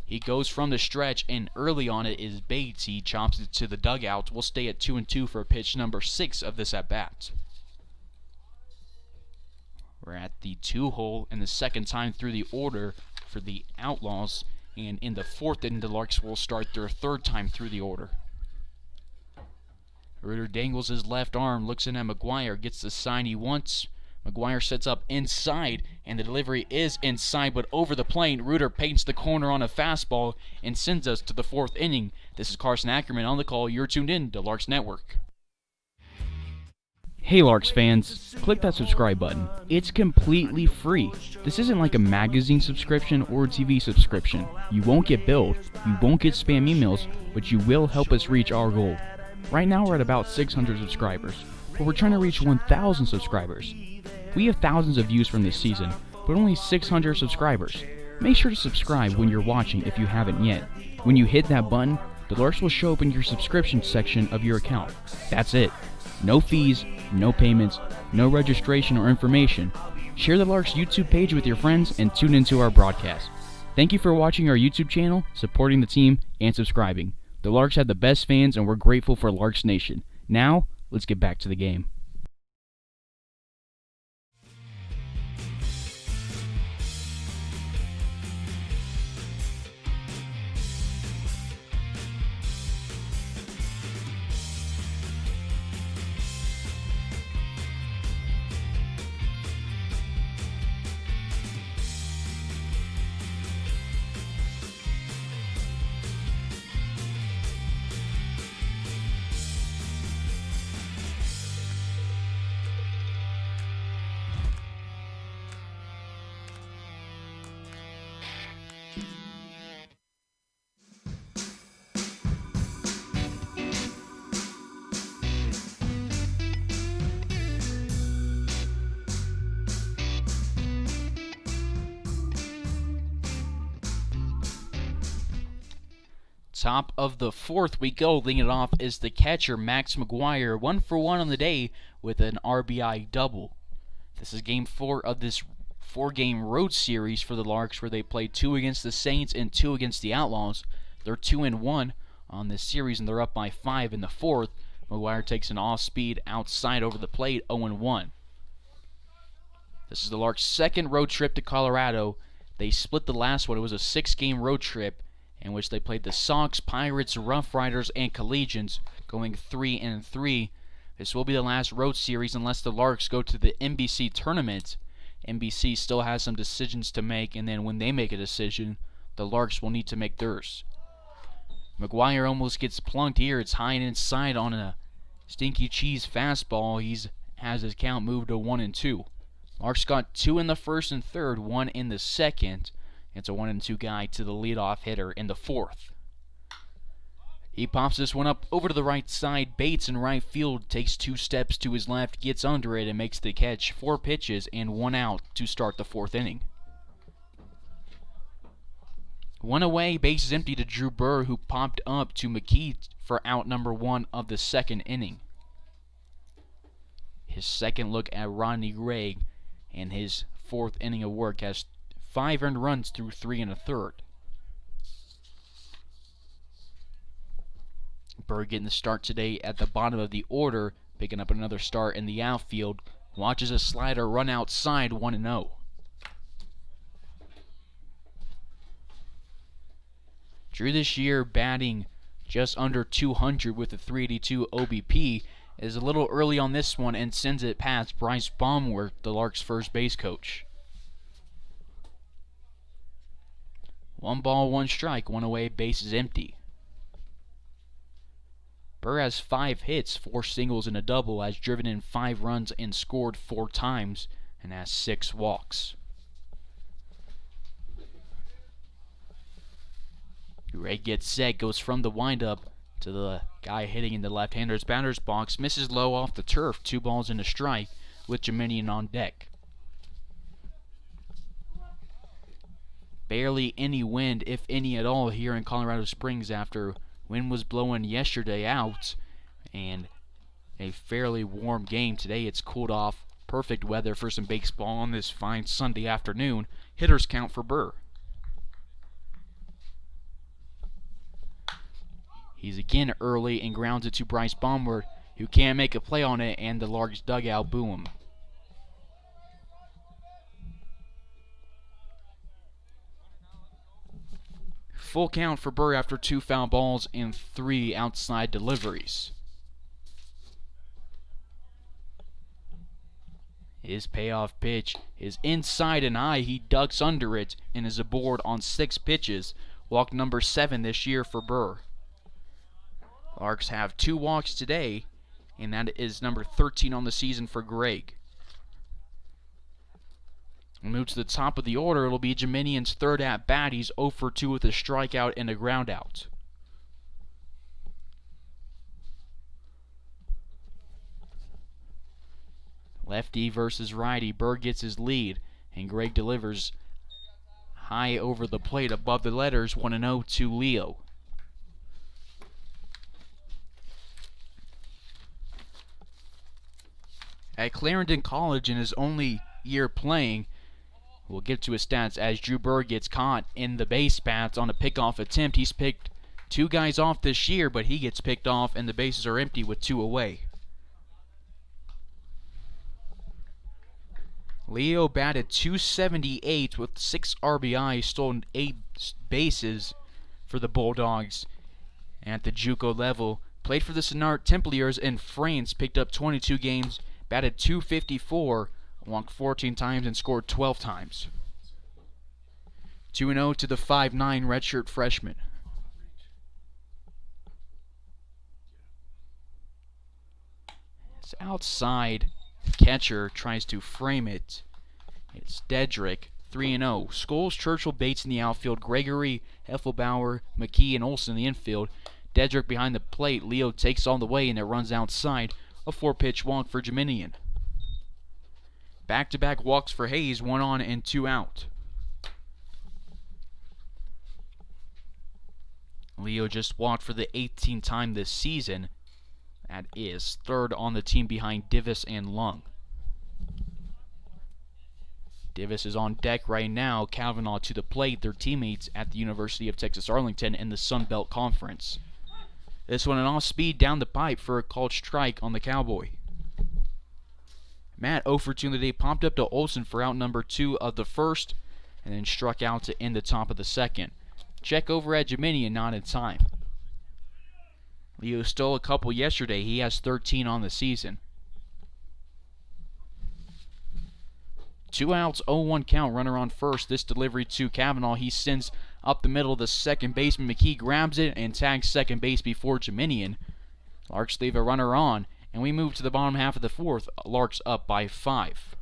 Speaker 3: He goes from the stretch, and early on it is Bates. He chops it to the dugout. We'll stay at 2-2 for pitch number 6 of this at-bat. We're at the 2-hole and the 2nd time through the order for the Outlaws. And in the 4th inning, the Larks will start their 3rd time through the order. Reuter dangles his left arm, looks in at McGuire, gets the sign he wants. McGuire sets up inside, and the delivery is inside, but over the plate. Reuter paints the corner on a fastball and sends us to the 4th inning. This is Carson Ackerman on the call. You're tuned in to Larks Network.
Speaker 1: Hey Larks fans, click that subscribe button. It's completely free. This isn't like a magazine subscription or a TV subscription. You won't get billed, you won't get spam emails, but you will help us reach our goal. Right now we're at about 600 subscribers, but we're trying to reach 1,000 subscribers. We have thousands of views from this season, but only 600 subscribers. Make sure to subscribe when you're watching if you haven't yet. When you hit that button, the Larks will show up in your subscription section of your account. That's it. No fees, no payments, no registration or information. Share the Larks YouTube page with your friends and tune into our broadcast. Thank you for watching our YouTube channel, supporting the team, and subscribing. The Larks have the best fans, and we're grateful for Larks Nation. Now, let's get back to the game. Top of the 4th we go. Leading it off is the catcher, Max McGuire. 1 for 1 on the day with an RBI double. This is game 4 of this 4-game road series for the Larks, where they play 2 against the Saints and 2 against the Outlaws. They're 2-1 on this series, and they're up by 5 in the 4th. McGuire takes an off-speed outside over the plate, 0-1. This is the Larks' 2nd road trip to Colorado. They split the last one. It was a 6-game road trip in which they played the Sox, Pirates, Rough Riders, and Collegians, going 3-3. This will be the last road series unless the Larks go to the NBC tournament. NBC still has some decisions to make, and then when they make a decision, the Larks will need to make theirs. McGuire almost gets plunked here. It's high and inside on a stinky cheese fastball. He has his count moved to 1-2. Larks got 2 in the first and third, 1 in the second. It's a 1-2 guy to the leadoff hitter in the fourth. He pops this one up over to the right side. Bates in right field takes 2 steps to his left, gets under it, and makes the catch. 4 pitches and 1 out to start the fourth inning. 1 away, bases empty to Drew Burr, who popped up to McKee for out number 1 of the second inning. His second look at Rodney Gregg, and his fourth inning of work has 5 earned runs through 3 1/3. Burr getting the start today at the bottom of the order, picking up another start in the outfield. Watches a slider run outside, 1-0. Drew this year batting just under 200 with a 382 OBP. Is a little early on this one and sends it past Bryce Baumworth, the Larks' first base coach. 1 ball, 1 strike, 1 away, bases empty. Burr has 5 hits, 4 singles and a double, has driven in 5 runs and scored 4 times, and has 6 walks. Gregg gets set, goes from the windup to the guy hitting in the left-hander's batter's box, misses low off the turf, 2 balls and a strike, with Jeminian on deck. Barely any wind, if any at all, here in Colorado Springs after wind was blowing yesterday out, and a fairly warm game. Today it's cooled off. Perfect weather for some baseball on this fine Sunday afternoon. Hitters count for Burr. He's again early and grounds it to Bryce Baumworth, who can't make a play on it, and the Larks dugout boo him. Full count for Burr after 2 foul balls and 3 outside deliveries. His payoff pitch is inside and high. He ducks under it and is aboard on 6 pitches. Walk number 7 this year for Burr. Larks have 2 walks today, and that is number 13 on the season for Gregg. We'll move to the top of the order. It'll be Jeminian's third at bat. He's 0 for 2 with a strikeout and a ground out. Lefty versus righty. Burr gets his lead, and Gregg delivers high over the plate above the letters, 1-0 to Leo. At Clarendon College in his only year playing, we'll get to his stats as Drew Burr gets caught in the base paths on a pickoff attempt. He's picked 2 guys off this year, but he gets picked off and the bases are empty with 2 away. Leo batted .278 with 6 RBIs, stolen 8 bases for the Bulldogs at the JUCO level. Played for the Senart Templiers in France, picked up 22 games, batted .254, walked 14 times, and scored 12 times. 2-0 to the 5'9 redshirt freshman. It's outside. Catcher tries to frame it. It's Dedrick, 3-0. Scholes, Churchill, Bates in the outfield. Gregory, Heffelbauer, McKee, and Olsen in the infield. Dedrick behind the plate. Leo takes all the way, and it runs outside. A 4-pitch walk for Jeminian. Back-to-back walks for Hayes, 1 on and 2 out. Leo just walked for the 18th time this season. That is 3rd on the team behind Divis and Lung. Divis is on deck right now. Kavanaugh to the plate. Their teammates at the University of Texas Arlington in the Sun Belt Conference. This one an off-speed down the pipe for a called strike on the Cowboy. Matt 0 for 2 in the day, popped up to Olsen for out number 2 of the first. and then struck out to end the top of the second. Check over at Dominion, not in time. Leo stole a couple yesterday. He has 13 on the season. 2 outs, 0-1 count, runner on first. This delivery to Kavanaugh. He sends up the middle of the second baseman. McKee grabs it and tags second base before Dominion. Larks leave a runner on, and we move to the bottom half of the fourth. Larks up by 5.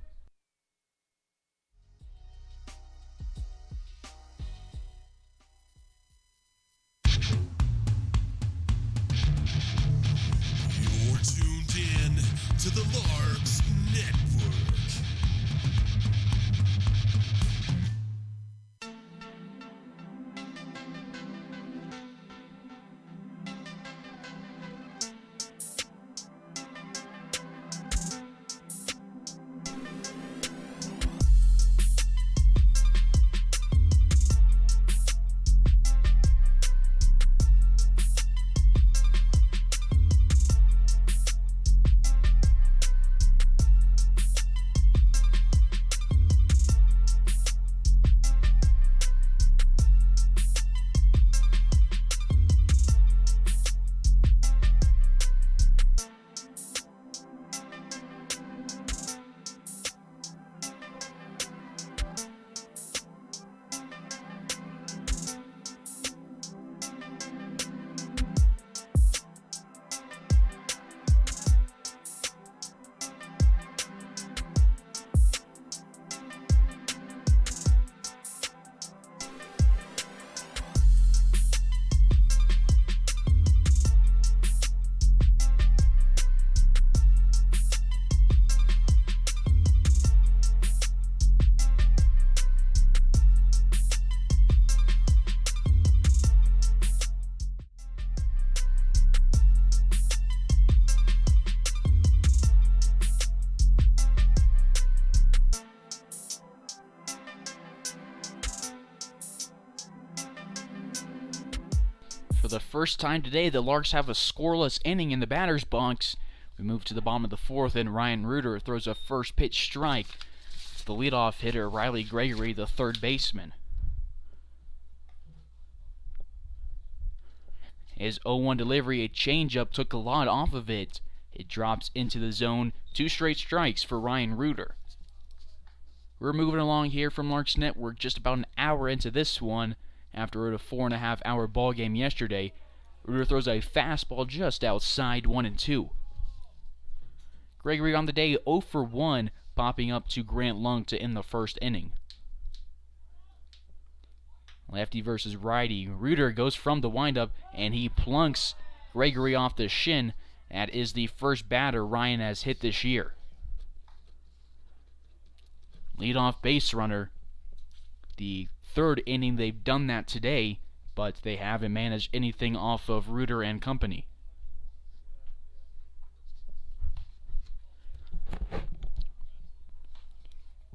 Speaker 4: You're tuned in to the Larks Network.
Speaker 1: For the first time today, the Larks have a scoreless inning in the batter's box. We move to the bottom of the fourth, and Ryan Reuter throws a first pitch strike to the leadoff hitter, Riley Gregory, the third baseman. His 0-1 delivery, a changeup, took a lot off of it. It drops into the zone. 2 straight strikes for Ryan Reuter. We're moving along here from Larks Network, just about an hour into this one. After a 4.5-hour ball game yesterday, Reuter throws a fastball just outside 1-2. Gregory on the day 0 for 1, popping up to Grant Lung to end the first inning. Lefty versus righty. Reuter goes from the windup, and he plunks Gregory off the shin. That is the first batter Ryan has hit this year. Leadoff base runner. The third inning they've done that today, but they haven't managed anything off of Reuter and company.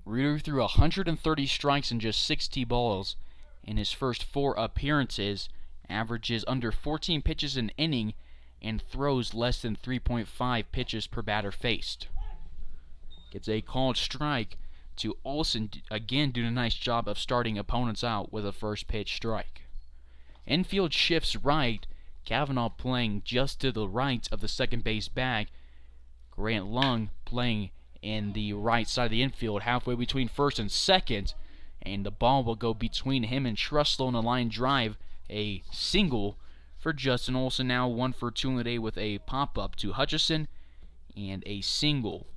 Speaker 1: Reuter threw 130 strikes in just 60 balls in his first 4 appearances, averages under 14 pitches an inning, and throws less than 3.5 pitches per batter faced. Gets a called strike to Olsen, again doing a nice job of starting opponents out with a first pitch strike. Infield shifts right, Kavanaugh playing just to the right of the second base bag. Grant Lung playing in the right side of the infield, halfway between first and second, and the ball will go between him and Truslow in a line drive, a single for Justin Olsen. Now 1 for 2 in the day with a pop-up to Hutchison and a single.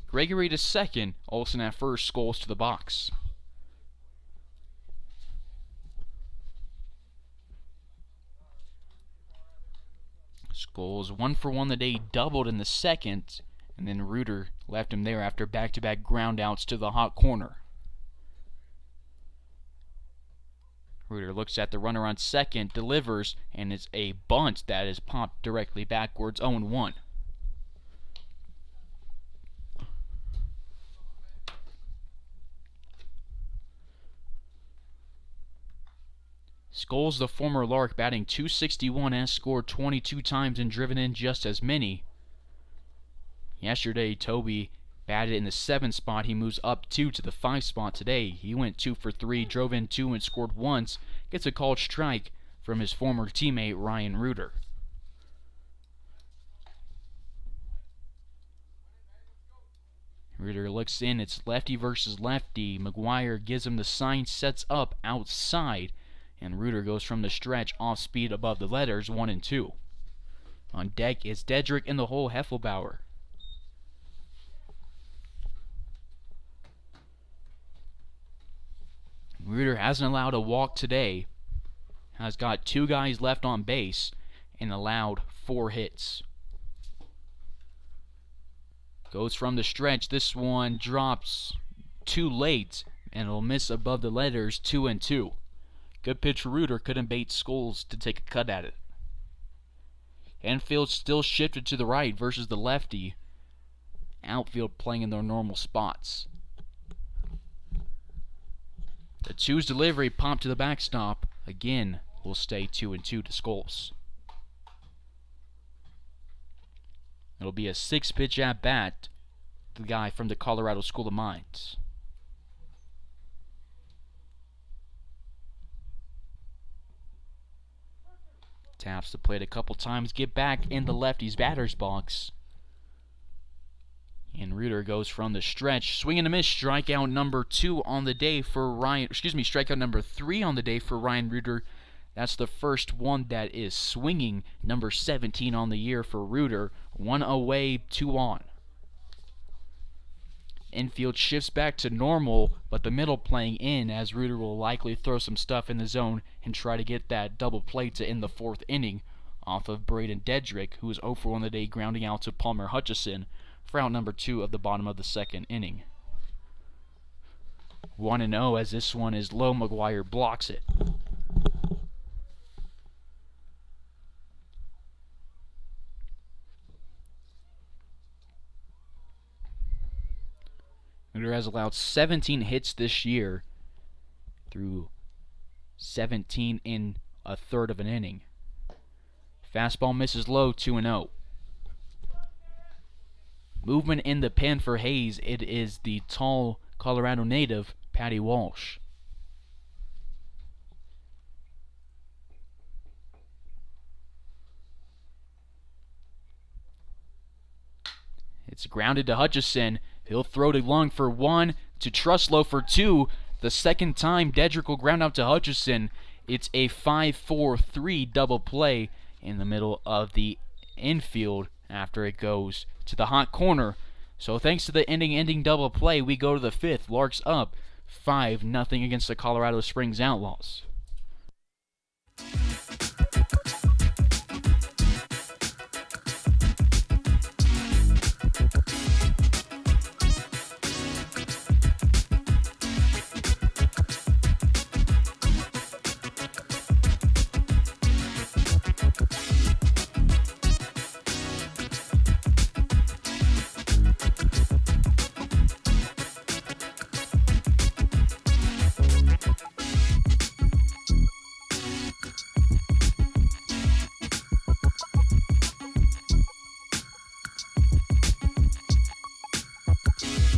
Speaker 1: Gregory to second, Olsen at first, Scholes to the box. Scholes 1 for 1 the day, doubled in the second, and then Reuter left him there after back-to-back groundouts to the hot corner. Reuter looks at the runner on second, delivers, and it's a bunt that is popped directly backwards, 0-1. Scholes, the former Lark, batting .261, has scored 22 times and driven in just as many. Yesterday, Toby Batted in the 7th spot, he moves up 2 to the 5 spot today. He went 2 for 3, drove in 2 and scored once. Gets a called strike from his former teammate Ryan Reuter. Reuter looks in, it's lefty versus lefty. McGuire gives him the sign, sets up outside, and Reuter goes from the stretch off speed above the letters 1 and 2. On deck is Dedrick in the hole, Heffelbauer. Reuter hasn't allowed a walk today, has got 2 guys left on base, and allowed 4 hits. Goes from the stretch. This one drops too late, and it'll miss above the letters 2 and 2. Good pitch for Reuter, couldn't bait Scholes to take a cut at it. Infield still shifted to the right versus the lefty. Outfield playing in their normal spots. The 2's delivery popped to the backstop. Again, will stay 2 and 2 to Scholes. It'll be a 6-pitch at bat. The guy from the Colorado School of Mines. Taps the plate a couple times. Get back in the lefty's batter's box. And Reuter goes from the stretch. Swing and a miss. Strikeout number 2 on the day for Ryan. Strikeout number 3 on the day for Ryan Reuter. That's the first one that is swinging. Number 17 on the year for Reuter. 1 away, 2 on. Infield shifts back to normal, but the middle playing in as Reuter will likely throw some stuff in the zone and try to get that double play to end the 4th inning off of Braden Dedrick, who is 0 for 1 today, grounding out to Palmer Hutchison for out number 2 of the bottom of the 2nd inning. 1-0 as this one is low. McGuire blocks it. Reuter has allowed 17 hits this year through 17 in a third of an inning. Fastball misses low, 2-0. Movement in the pen for Hayes. It is the tall Colorado native, Patty Walsh. It's grounded to Hutchison. He'll throw to Long for 1, to Truslow for 2. The second time Dedrick will ground out to Hutchison. It's a 5-4-3 double play in the middle of the infield after it goes to the hot corner. So thanks to the ending double play, we go to the 5th. Larks up 5-0 against the Colorado Springs Outlaws.